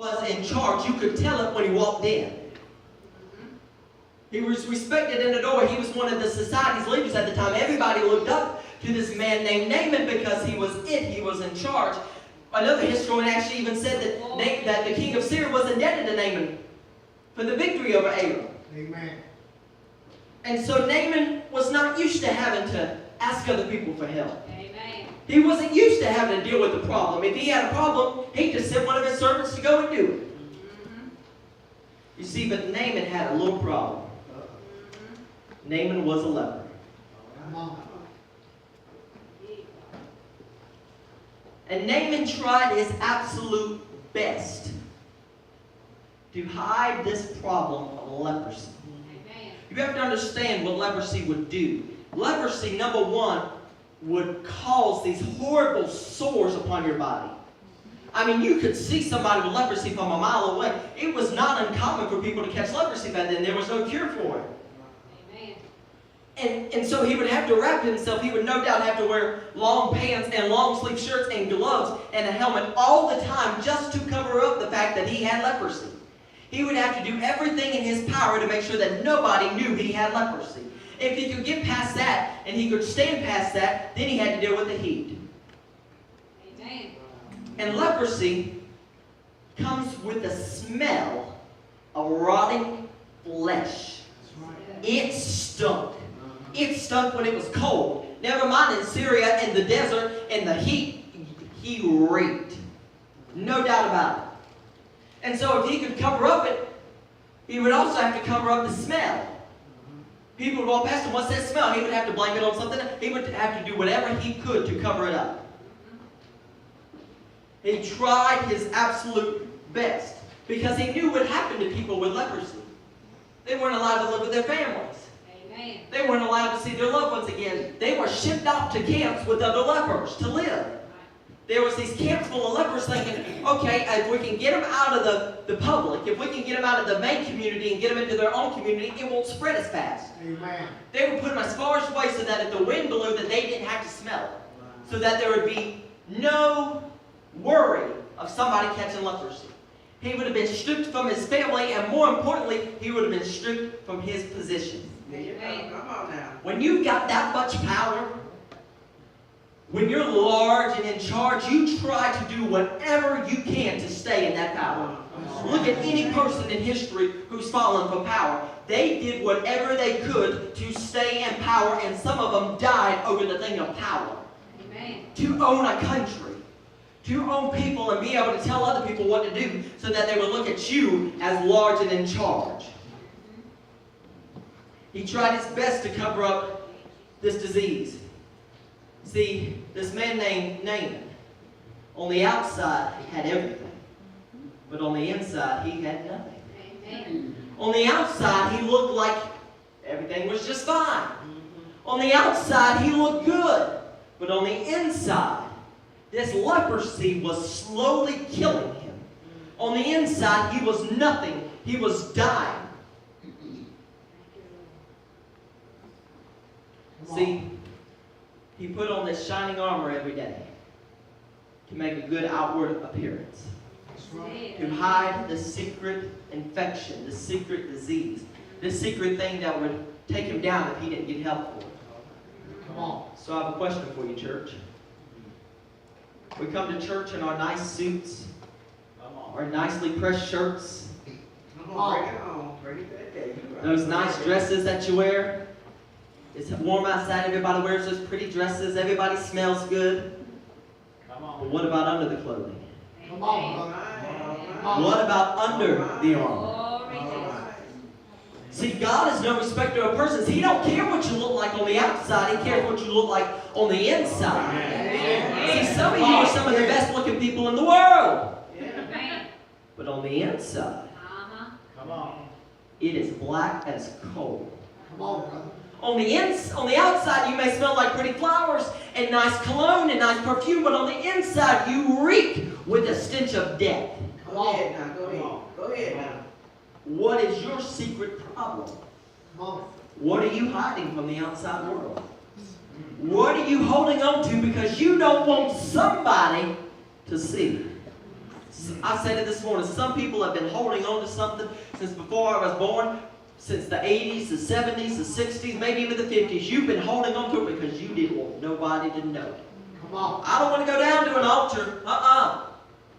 was in charge. You could tell it when he walked in. He was respected in the door. He was one of the society's leaders at the time. Everybody looked up to this man named Naaman because he was it. He was in charge. Another historian actually even said that the king of Syria was indebted to Naaman for the victory over Aram. Amen. And so Naaman was not used to having to ask other people for help. Amen. He wasn't used to having to deal with the problem. If he had a problem, he'd just send one of his servants to go and do it. You see, but Naaman had a little problem. Naaman was a leper. And Naaman tried his absolute best to hide this problem of leprosy. Amen. You have to understand what leprosy would do. Leprosy, number one, would cause these horrible sores upon your body. I mean, you could see somebody with leprosy from a mile away. It was not uncommon for people to catch leprosy back then. There was no cure for it. And so he would have to wrap himself. He would no doubt have to wear long pants and long sleeve shirts and gloves and a helmet all the time just to cover up the fact that he had leprosy. He would have to do everything in his power to make sure that nobody knew he had leprosy. If he could get past that and he could stand past that, then he had to deal with the heat. Amen. And leprosy comes with the smell of rotting flesh. It stunk. It stunk when it was cold. Never mind in Syria, in the desert, in the heat, he reeked. No doubt about it. And so if he could cover up it, he would also have to cover up the smell. People would walk past him, what's that smell? He would have to blame it on something. He would have to do whatever he could to cover it up. He tried his absolute best because he knew what happened to people with leprosy. They weren't allowed to live with their families. Amen. They weren't allowed to see their loved ones again. They were shipped off to camps with other lepers to live. There was these camps full of lepers thinking, okay, if we can get them out of the public, if we can get them out of the main community and get them into their own community, it won't spread as fast. Amen. They would put them as far away so that if the wind blew, that they didn't have to smell it. So that there would be no worry of somebody catching leprosy. He would have been stripped from his family, and more importantly, he would have been stripped from his position. Amen. Come on now. When you've got that much power, when you're large and in charge, you try to do whatever you can to stay in that power. Look at any person in history who's fallen from power. They did whatever they could to stay in power, and some of them died over the thing of power. Amen. To own a country, to own people and be able to tell other people what to do so that they would look at you as large and in charge. He tried his best to cover up this disease. See, this man named Naaman, on the outside, he had everything. But on the inside, he had nothing. Amen. On the outside, he looked like everything was just fine. On the outside, he looked good. But on the inside, this leprosy was slowly killing him. On the inside, he was nothing. He was dying. See, he put on this shining armor every day to make a good outward appearance. To hide the secret infection, the secret disease, the secret thing that would take him down if he didn't get help for it. Come on. So I have a question for you, church. We come to church in our nice suits, our nicely pressed shirts, Come on, bring it on. Bring it back. those nice dresses that you wear. It's warm outside, everybody wears those pretty dresses, everybody smells good. Come on. But what about under the clothing? Come on, brother. What about under the armor? Glory to God. See, God is no respecter of persons. He don't care what you look like on the outside. He cares what you look like on the inside. See, some of you are some of the best looking people in the world. Amen. But on the inside, Come on. it is black as coal. Come on, brother. On the outside, you may smell like pretty flowers and nice cologne and nice perfume, but on the inside, you reek with the stench of death. Go ahead now. Go ahead. Go ahead now. What is your secret problem? Come on. What are you hiding from the outside world? What are you holding on to because you don't want somebody to see? I said it this morning. Some people have been holding on to something since before I was born, since the 80s, the 70s, the 60s, maybe even the 50s. You've been holding on to it because you didn't want nobody to know. Come on. I don't want to go down to an altar.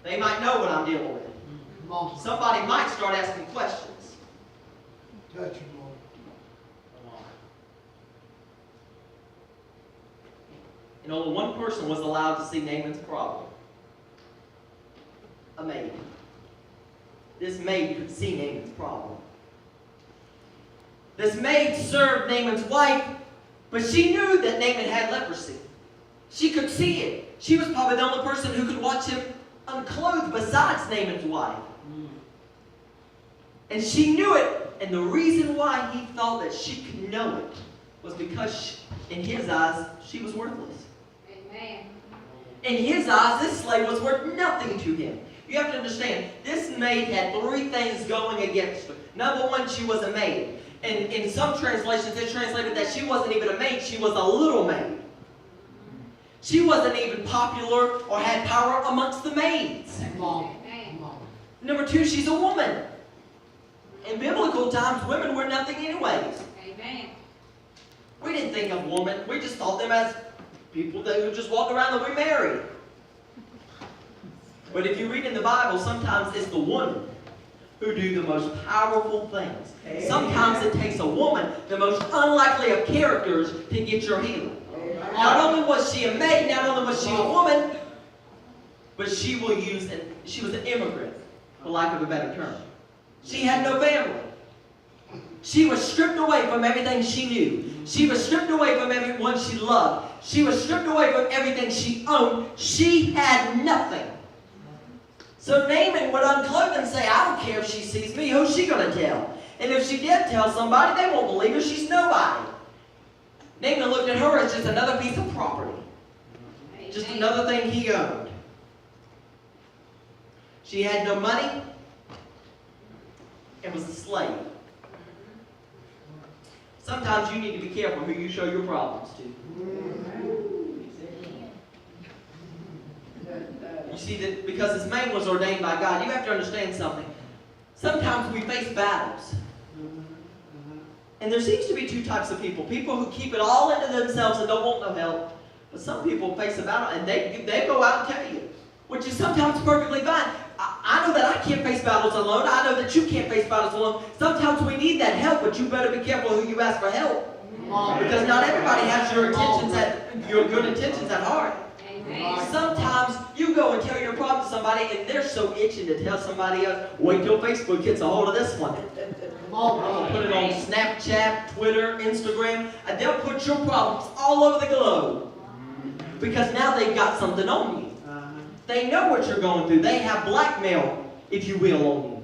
They might know what I'm dealing with. Come on. Somebody might start asking questions. Touch him, Lord. And only one person was allowed to see Naaman's problem. A maid. This maid could see Naaman's problem. This maid served Naaman's wife, but she knew that Naaman had leprosy. She could see it. She was probably the only person who could watch him unclothed besides Naaman's wife. And she knew it, and the reason why he thought that she could know it was because, in his eyes, she was worthless. Amen. In his eyes, this slave was worth nothing to him. You have to understand, this maid had three things going against her. Number one, she was a maid. And in some translations, they translated that she wasn't even a maid, she was a little maid. She wasn't even popular or had power amongst the maids. Come on. Amen. Come on. Number two, she's a woman. In biblical times, women were nothing anyways. Amen. We didn't think of women. We just thought them as people that who just walk around that we married. But if you read in the Bible, sometimes it's the woman who do the most powerful things. Sometimes it takes a woman, the most unlikely of characters, to get your healing. Not only was she a maid, not only was she a woman, but she was an immigrant, for lack of a better term. She had no family. She was stripped away from everything she knew. She was stripped away from everyone she loved. She was stripped away from everything she owned. She had nothing. So Naaman would unclothe and say, I don't care if she sees me. Who's she going to tell? And if she did tell somebody, they won't believe her. She's nobody. Naaman looked at her as just another piece of property. Just another thing he owned. She had no money and was a slave. Sometimes you need to be careful who you show your problems to. You see that because this man was ordained by God, you have to understand something. Sometimes we face battles. And there seems to be two types of people. People who keep it all into themselves and don't want no help. But some people face a battle and they go out and tell you. Which is sometimes perfectly fine. I know that I can't face battles alone. I know that you can't face battles alone. Sometimes we need that help, but you better be careful who you ask for help. Because not everybody has your good intentions at heart. Amen. Sometimes you go and tell your problem to somebody and they're so itching to tell somebody else, wait till Facebook gets a hold of this one. Come on, Put it on Snapchat, Twitter, Instagram, and they'll put your problems all over the globe. Because now they've got something on you. They know what you're going through. They have blackmail, if you will, on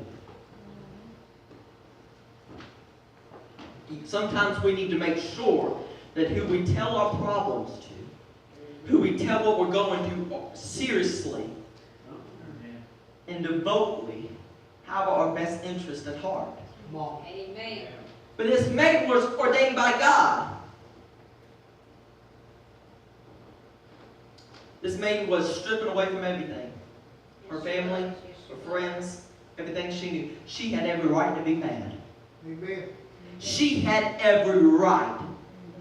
you. Sometimes we need to make sure that who we tell our problems to, who we tell what we're going through seriously and devotedly, have our best interest at heart. Come on. Amen. But this maid was ordained by God. This maid was stripping away from everything. Her family, her friends, everything she knew. She had every right to be mad. Amen. She had every right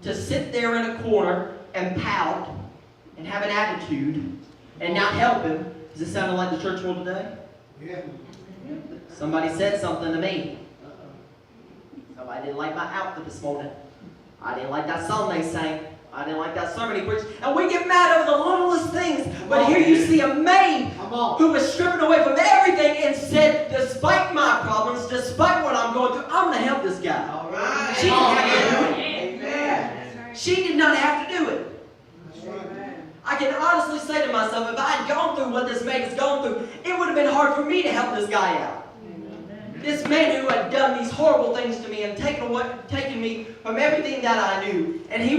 to sit there in a corner and pout and have an attitude and not help him. Does it sound like the church world today? Yeah. Somebody said something to me. Somebody didn't like my outfit this morning. I didn't like that song they sang. I didn't like that sermon he preached. And we get mad over the littlest things. But here you see a maid who was stripping away from everything and said, despite my problems, despite what I'm going through, I'm going to help this guy. All right. She didn't have to do it. Amen. She did not have to do it. That's right. I can honestly say to myself, if I had gone through what this maid has gone through, it would have been hard for me to help this guy out. This man who had done these horrible things to me and taken me from everything that I knew. And you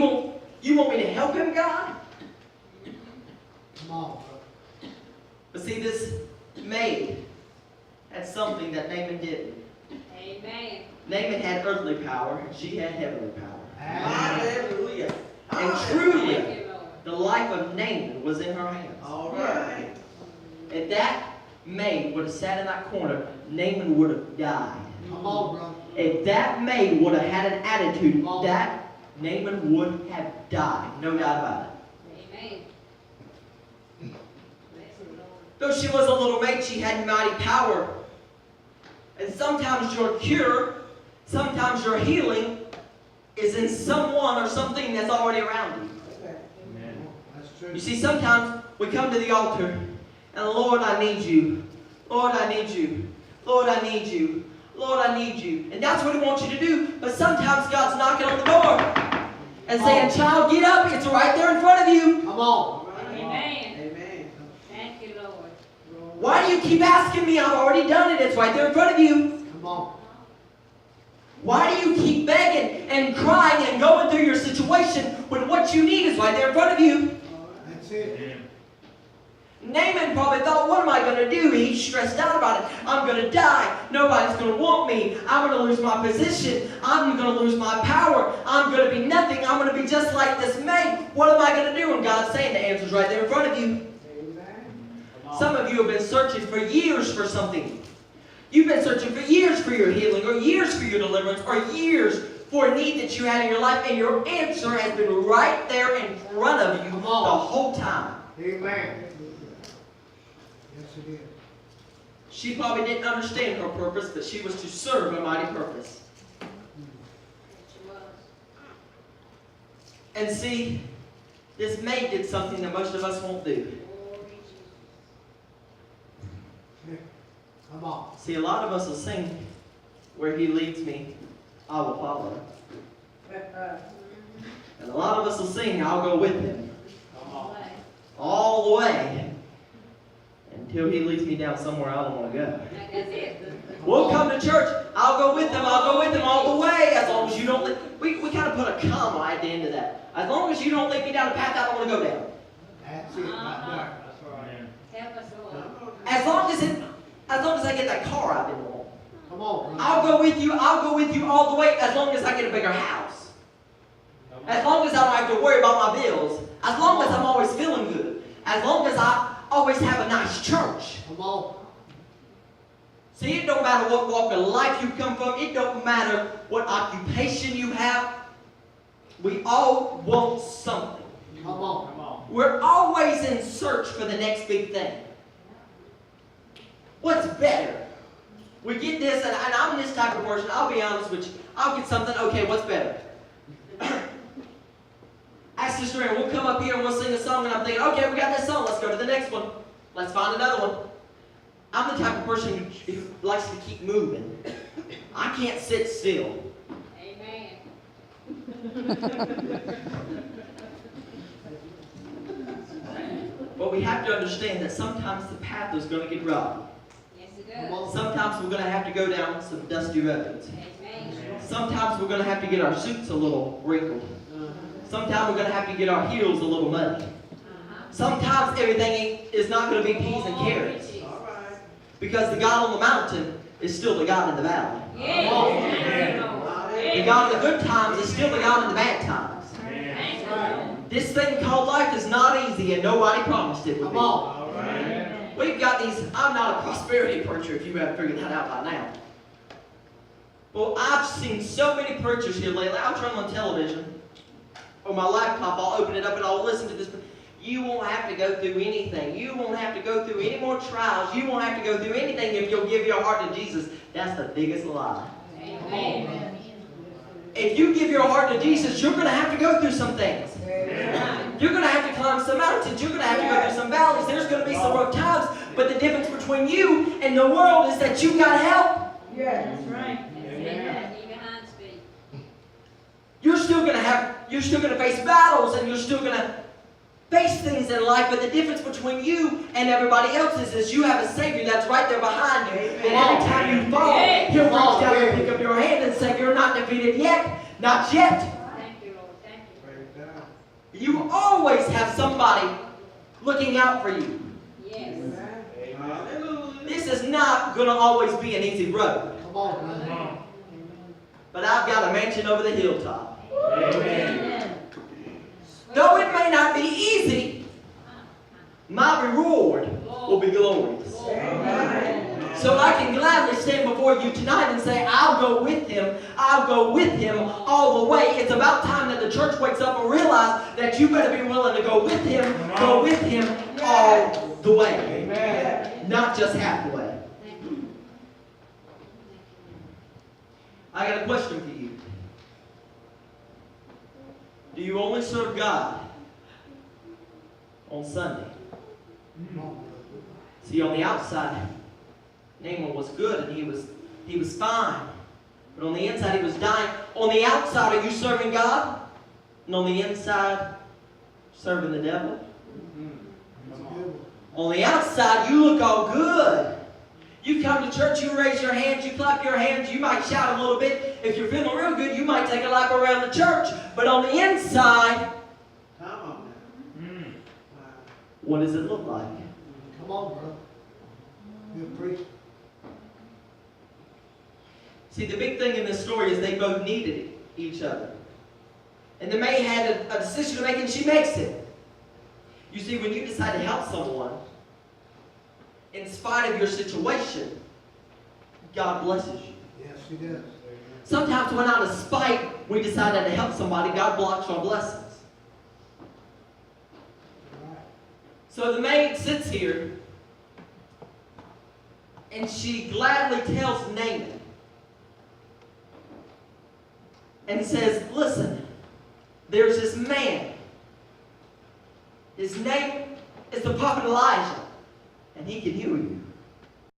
want me to help him, God? Come on. But see, this maid had something that Naaman didn't. Amen. Naaman had earthly power, and she had heavenly power. Hallelujah. And truly, Thank you, Lord. the life of Naaman was in her hands. All right. And that maid would have sat in that corner, Naaman would have died. Come on, brother. If that maid would have had an attitude, that Naaman would have died. No doubt about it. Amen. Bless the Lord. Though she was a little maid, she had mighty power. And sometimes your cure, sometimes your healing is in someone or something that's already around you. That's true. You see, sometimes we come to the altar and, Lord, I need you. Lord, I need you. Lord, I need you. Lord, I need you. And that's what He wants you to do. But sometimes God's knocking on the door and saying, child, get up. It's right there in front of you. Come on. Amen. Amen. Thank you, Lord. Why do you keep asking me? I've already done it. It's right there in front of you. Come on. Why do you keep begging and crying and going through your situation when what you need is right there in front of you? That's it. Naaman probably thought, what am I going to do? He's stressed out about it. I'm going to die. Nobody's going to want me. I'm going to lose my position. I'm going to lose my power. I'm going to be nothing. I'm going to be just like this maid. What am I going to do? And God's saying the answer's right there in front of you. Some of you have been searching for years for something. You've been searching for years for your healing, or years for your deliverance, or years for a need that you had in your life, and your answer has been right there in front of you the whole time. Amen. Yes, it is. She probably didn't understand her purpose, but she was to serve a mighty purpose. She was. And see, this maid did something that most of us won't do. Glory Jesus. Come on. See, a lot of us will sing, where He leads me, I will follow. And a lot of us will sing, I'll go with Him. All the way. Until He leads me down somewhere I don't want to go. That's it. We'll come to church, I'll go with Him, I'll go with Him all the way. As long as you don't we kind of put a comma at the end of that. As long as you don't lead me down a path I don't want to go down. That's it right there. Help us, Lord. As long as I get that car I've been wanting. Come on, brother. I'll go with you all the way, as long as I get a bigger house. As long as I don't have to worry about my bills. As long as I'm always feeling good. As long as I always have a nice church. Come on. See, it don't matter what walk of life you come from. It don't matter what occupation you have. We all want something. Come on. We're always in search for the next big thing. What's better? We get this, and I'm this type of person. I'll be honest with you. I'll get something, okay, what's better? Ask Sister Aaron, we'll come up here and we'll sing a song, and I'm thinking, okay, we got this song, let's go to the next one. Let's find another one. I'm the type of person who likes to keep moving. I can't sit still. Amen. But we have to understand that sometimes the path is going to get rough. Yes, it does. Sometimes we're going to have to go down some dusty roads. Amen. Sometimes we're going to have to get our suits a little wrinkled. Sometimes we're going to have to get our heels a little muddy. Sometimes everything is not going to be peas and carrots. Because the God on the mountain is still the God in the valley. Yes. Thank you, Lord. The God in the good times is still the God in the bad times. Thank you, Lord. This thing called life is not easy, and nobody promised it would Come be. on. We've got these, I'm not a prosperity preacher if you haven't figured that out by now. Well, I've seen so many preachers here lately. I'll turn on television, or my laptop, I'll open it up and I'll listen to this. You won't have to go through anything. You won't have to go through any more trials. You won't have to go through anything if you'll give your heart to Jesus. That's the biggest lie. Amen. If you give your heart to Jesus, you're going to have to go through some things. You're going to have to climb some mountains. You're going to have to go through some valleys. There's going to be some rough times. But the difference between you and the world is that you got help. That's right. Amen. Even Hans speak. You're still going to face battles, and you're still going to face things in life, but the difference between you and everybody else is you have a Savior that's right there behind you. And every time you fall, He'll reach down and pick up your hand and say, you're not defeated yet. Not yet. Thank you, Lord. Thank you. You always have somebody looking out for you. Yes. This is not going to always be an easy road. Come on, brother. But I've got a mansion over the hilltop. Amen. Though it may not be easy, my reward will be glorious. So I can gladly stand before you tonight and say, I'll go with him. I'll go with him all the way. It's about time that the church wakes up and realize that you better be willing to go with him all the way. Amen. Not just half the way. I got a question for you. Do you only serve God on Sunday? See, on the outside, Naaman was good and he was fine. But on the inside, he was dying. On the outside, are you serving God? And on the inside, serving the devil? On the outside, you look all good. You come to church, you raise your hands, you clap your hands, you might shout a little bit. If you're feeling real good, you might take a lap around the church. But on the inside, what does it look like? Come on, bro. You preach. See, the big thing in this story is they both needed each other. And the maid had a decision to make, and she makes it. You see, when you decide to help someone, in spite of your situation, God blesses you. Yes, he does. Sometimes when out of spite we decided to help somebody, God blocks our blessings. So the maid sits here, and she gladly tells Naaman, and says, listen, there's this man. His name is the prophet Elijah.